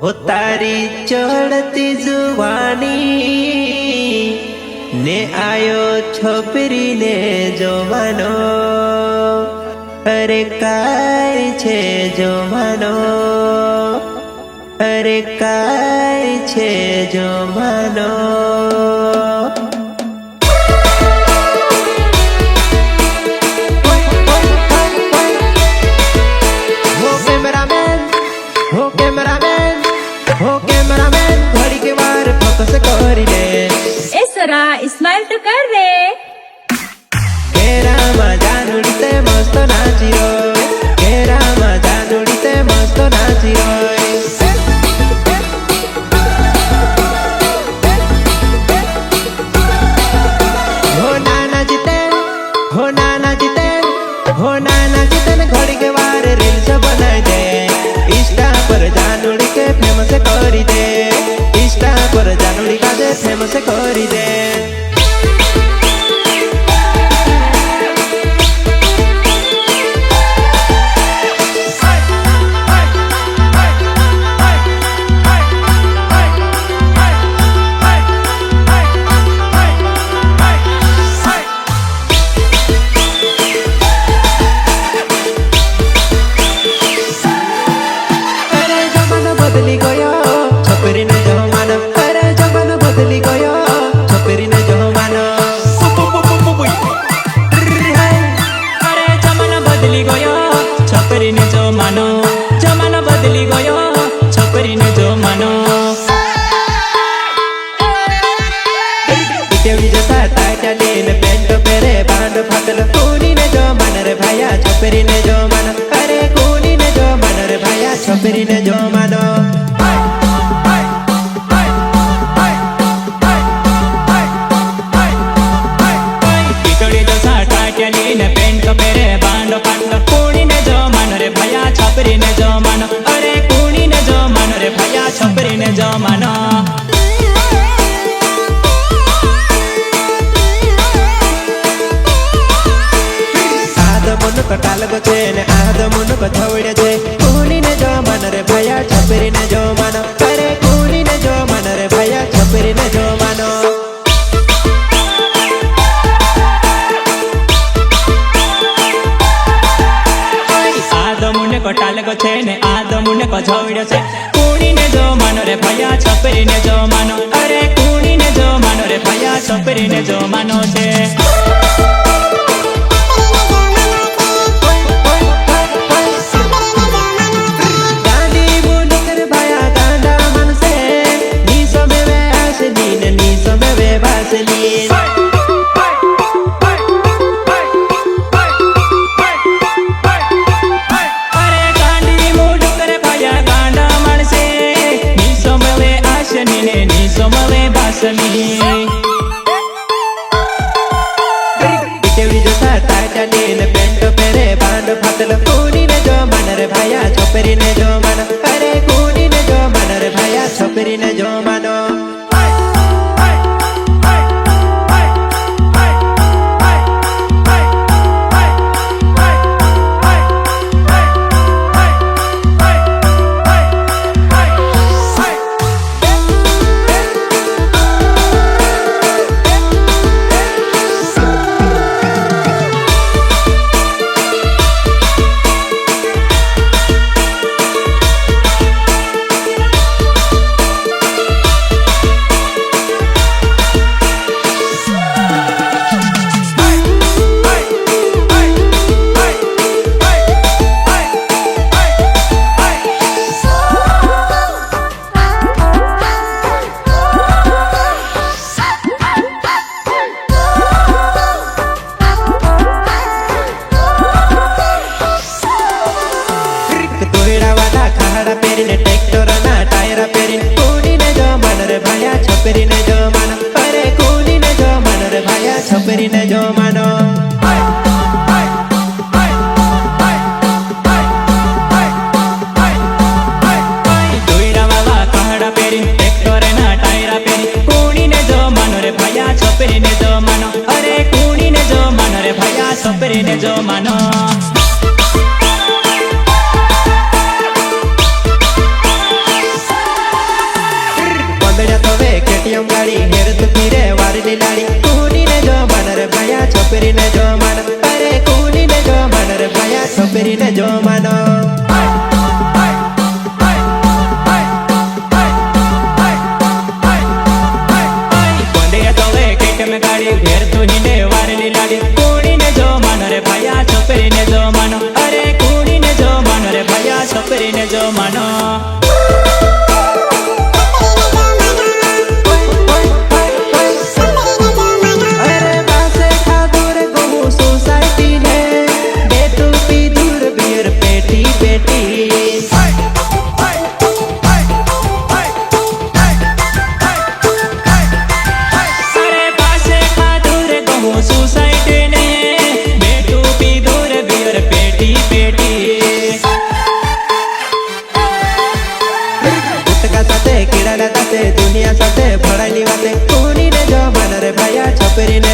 हो तारी चढ़ती जुवानी ने आयो छोपरी ने जोवानो अरे काय छे जोवानो अरे काय छे जोवानो घड़ी के बार फोकस करी दे ए सरा स्माइल तो कर रे केरा मजा नुड़ीते मस्त नाची रोय केरा मजा नुड़ीते मस्त नाची रोय हो नाना जीते हो नाना जीते हो नाना जीते घड़ी के बार रील्स बनाई दे इंस्टा पर जानुड़ी के फेमस करी दे इंस्टा पर जानुड़ी का दे फेमस करी दे बदली गयो छपरी ने जो मानो अरे जमाना बदली गयो छपरी ने जो मानो अरे जमाना बदली गयो छपरी ने जो मानो जमाना बदली गयो छपरी ने जो मानो केवी जैसा टाइट लेन पेंट पेरे बांड फाटल कोनी ने जो मान रे भैया छपरी ने जो मानो अरे कोनी ने जो मान रे भैया छपरी ने जो मानो पेंट पेरे बांडो पाटलो कोणी ने जो मानो रे भैया छपरी ने जो मानो अरे कोणी ने जो मानो रे भैया छपरी ने जो मानो मन कटाल गचे ने आद मन कछवड़े छे कोनी ने जो मानो रे भैया छपरी ने जो मानो अरे कोनी ने जो मानो रे भैया छपरी ने जो मानो कटाल गो ने आदमुने को झवड़्यो छे कोणी ने जो मानो रे भैया छपरी ने जो मानो अरे कोणी ने जो मानो रे भैया छपरी ने जो मानो छे गांधी बुनकर भैया गांडा मन से नी समय वे आसनी नी समय वे भासनी पेंट पेरे बांड फाटल कोनी ने जो मान रे भैया छपरी ने जो मानो अरे कोनी ने जो मान रे भैया छपरी ने जो मानो ट्रैक्टर ना टायर पेरी कोनी ने जो मान रे भैया छपरी ने जो मानो अरे कोनी ने जो मान रे भैया छपरी ने जो मानो दोईरा वाला कहड़ा पेरी ट्रैक्टर ना टायर पेरी कोनी ने जो मानो रे भैया छपरी ने जो मानो अरे कोनी ने जो मानो रे भैया छपरी ने जो मानो વારેલી લાડી કુણીને જો માનો રે ભયા છોકરીને જો માનો અરે કુણીને જો માનો રે ભયા છોકરીને જો માનો ગાડી ઘેર તુહીને વારેલી લાડી કુણીને જો માનો રે ભયા છોકરીને જો માનો અરે કુણીને જો માનો રે ભયા છોકરીને જો માનો અરે પાસે ખાધુર ગમું સોસાયટી ને બેઠું પીધુર બિયર પેટી પેટી સોસાયટી ને બેઠું પીધું રે બિયર પેટી પેટી ગુટકા સાથે કીડાના સાથે દુનિયા સાથે ભરાયેલી વાતે કુણીને જો માનો રે ભયા છોકરીને